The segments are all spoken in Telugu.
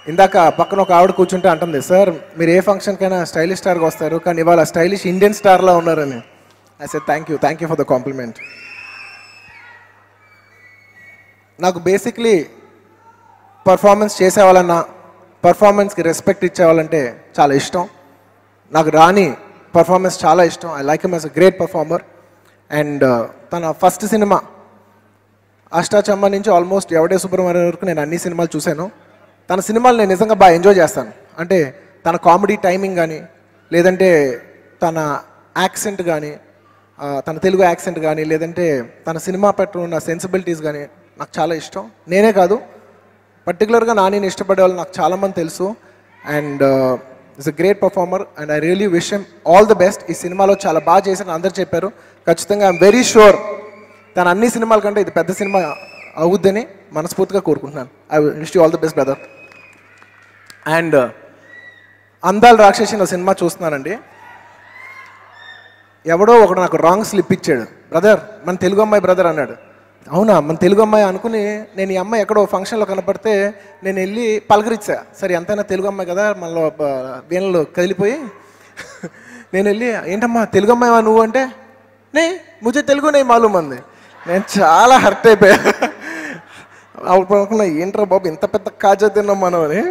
ఇందాక పక్కన ఒక ఆవిడ కూర్చుంటే అంటుంది, సార్ మీరు ఏ ఫంక్షన్కైనా స్టైలిష్ స్టార్గా వస్తారు, కానీ ఇవాళ స్టైలిష్ ఇండియన్ స్టార్లా ఉన్నారని. I said thank you for the complement. నాకు బేసిక్లీ పర్ఫార్మెన్స్ చేసేవాళ్ళన్నా, పర్ఫార్మెన్స్కి రెస్పెక్ట్ ఇచ్చేవాళ్ళంటే చాలా ఇష్టం. నాకు రాణి పర్ఫార్మెన్స్ చాలా ఇష్టం. I like him as a great performer. And తన ఫస్ట్ సినిమా అష్టాచమ్మ నుంచి ఆల్మోస్ట్ ఎవడే సుబ్రహ్మణ్యం వరకు నేను అన్ని సినిమాలు చూశాను. తన సినిమాలు నేను నిజంగా బాగా ఎంజాయ్ చేస్తాను. అంటే తన కామెడీ టైమింగ్ కానీ, లేదంటే తన యాక్సెంట్ కానీ, తన తెలుగు యాక్సెంట్ కానీ, లేదంటే తన సినిమా పట్ల ఉన్న సెన్సిబిలిటీస్ కానీ నాకు చాలా ఇష్టం. నేనే కాదు, పర్టికులర్గా నానిని ఇష్టపడే వాళ్ళు నాకు చాలామంది తెలుసు. And it's a great performer and I really wish him all the best. ఈ సినిమాలో చాలా బాగా చేశాను అందరు చెప్పారు. ఖచ్చితంగా ఐఎమ్ వెరీ షూర్ తన అన్ని సినిమాల కంటే ఇది పెద్ద సినిమా అవుద్దని మనస్ఫూర్తిగా కోరుకుంటున్నాను. I wish you all the best brother. And అందాల రాక్షసి నా సినిమా చూస్తున్నానండి. ఎవడో ఒకడు నాకు రాంగ్ స్లిప్ ఇచ్చాడు, బ్రదర్ మన తెలుగు అమ్మాయి బ్రదర్ అన్నాడు. అవునా మన తెలుగు అమ్మాయి అనుకుని నేను ఈ అమ్మాయి ఎక్కడో ఫంక్షన్లో కనపడితే నేను వెళ్ళి పలకరించా. సరే ఎంతైనా తెలుగు అమ్మాయి కదా, మళ్ళీ వీణలు కదిలిపోయి నేను వెళ్ళి ఏంటమ్మా తెలుగు అమ్మాయి నువ్వు అంటే, నే ముझे తెలుగు నే మాలూమ్ అంది. నేను చాలా హర్ట్ అయిపోయా. అప్పుడు అనుకున్నా ఏంట్రా బాబు ఇంత పెద్ద కాజా తిన్నాం మనం అని.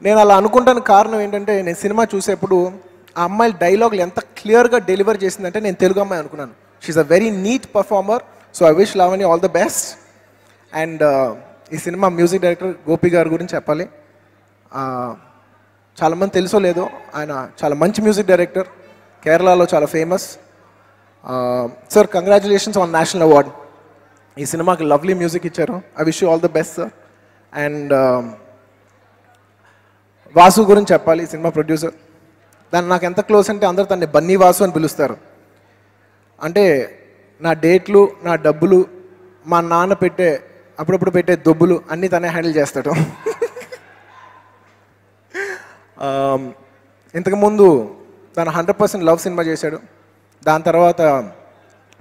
నేను అలా అనుకుంటానికి కారణం ఏంటంటే, నేను సినిమా చూసేప్పుడు ఆ అమ్మాయి డైలాగులు ఎంత క్లియర్గా డెలివర్ చేసిందంటే నేను తెలుగు అమ్మాయి అనుకున్నాను. She's a very neat performer. So I wish Lavanya all the best. And ఈ సినిమా మ్యూజిక్ డైరెక్టర్ గోపి గారి గురించి చెప్పాలి. చాలామంది తెలుసో లేదో, ఆయన చాలా మంచి మ్యూజిక్ డైరెక్టర్, కేరళలో చాలా famous. Sir congratulations on national award. ఈ సినిమాకి లవ్లీ మ్యూజిక్ ఇచ్చారు. I wish you all the best sir. And Vasu గురించి చెప్పాలి, ఈ సినిమా ప్రొడ్యూసర్. దాన్ని నాకు ఎంత క్లోజ్ అంటే అందరూ తన్ని బన్నీ వాసు అని పిలుస్తారు. అంటే నా డేట్లు, నా డబ్బులు, మా నాన్న అప్పుడప్పుడు పెట్టే దొబ్బులు అన్నీ తనే హ్యాండిల్ చేస్తాడు. ఇంతకుముందు తను 100% లవ్ సినిమా చేశాడు. దాని తర్వాత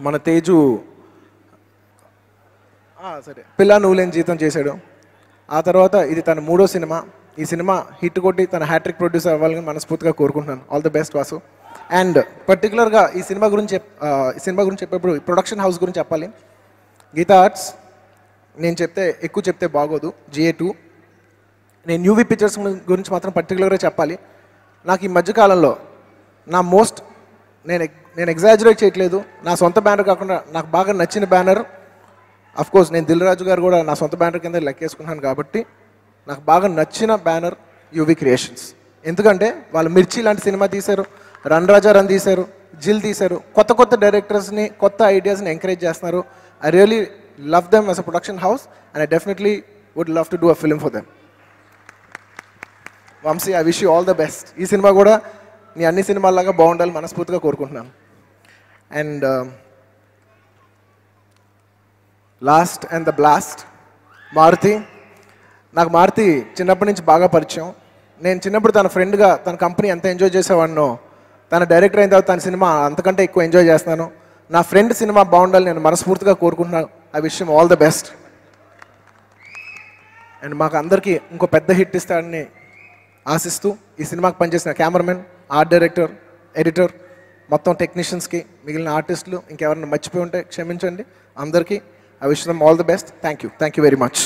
మన తేజు సరే పిల్ల నువ్వులేని జీతం చేశాడు. ఆ తర్వాత ఇది తన 3వ సినిమా. ఈ సినిమా హిట్ కొట్టి తన హ్యాట్రిక్ ప్రొడ్యూసర్ అవ్వాలని మనస్ఫూర్తిగా కోరుకుంటున్నాను. All the best Vasu. And పర్టికులర్గా ఈ సినిమా గురించి చెప్పేప్పుడు ప్రొడక్షన్ హౌస్ గురించి చెప్పాలి. గీతా ఆర్ట్స్ నేను ఎక్కువ చెప్తే బాగోదు. GA2 నేను యూవీ పిక్చర్స్ గురించి మాత్రం పర్టికులర్గా చెప్పాలి. నాకు ఈ మధ్యకాలంలో నా నేను ఎగ్జాజరేట్ చేయట్లేదు, నా సొంత బ్యానర్ కాకుండా నాకు బాగా నచ్చిన బ్యానర్, అఫ్కోర్స్ నేను దిల్ రాజు గారు కూడా నా సొంత బ్యానర్ కింద లెక్కేసుకున్నాను కాబట్టి నాకు బాగా నచ్చిన బ్యానర్ యూవీ క్రియేషన్స్. ఎందుకంటే వాళ్ళు మిర్చి లాంటి సినిమా తీశారు, రన్ రాజా రన్ తీశారు, జిల్ తీశారు. కొత్త డైరెక్టర్స్ని, కొత్త ఐడియాస్ని ఎంకరేజ్ చేస్తున్నారు. I really love them as a production house and I definitely would love to do a film for them. Vamsi, I wish you all the best. ఈ సినిమా కూడా నీ అన్ని సినిమాల్లాగా బాగుండాలి మనస్ఫూర్తిగా కోరుకుంటున్నాను. And last and the blast Maruthi. నాకు మారుతి చిన్నప్పటి నుంచి బాగా పరిచయం. నేను చిన్నప్పుడు తన ఫ్రెండ్గా తన కంపెనీ ఎంత ఎంజాయ్ చేసేవాడినో, తన డైరెక్టర్ అయిన తర్వాత తన సినిమా అంతకంటే ఎక్కువ ఎంజాయ్ చేస్తున్నాను. నా ఫ్రెండ్ సినిమా బాగుండాలి నేను మనస్ఫూర్తిగా కోరుకుంటున్నాను. I wish him all the best. And మాకు అందరికీ ఇంకో పెద్ద హిట్ ఇస్తాడని ఆశిస్తూ ఈ సినిమాకి పనిచేసిన కెమెరామెన్, ఆర్ట్ డైరెక్టర్, ఎడిటర్, మొత్తం టెక్నీషియన్స్కి, మిగిలిన ఆర్టిస్టులు ఇంకెవరైనా మర్చిపోయి ఉంటే క్షమించండి. అందరికీ I wish them all the best. Thank you very much.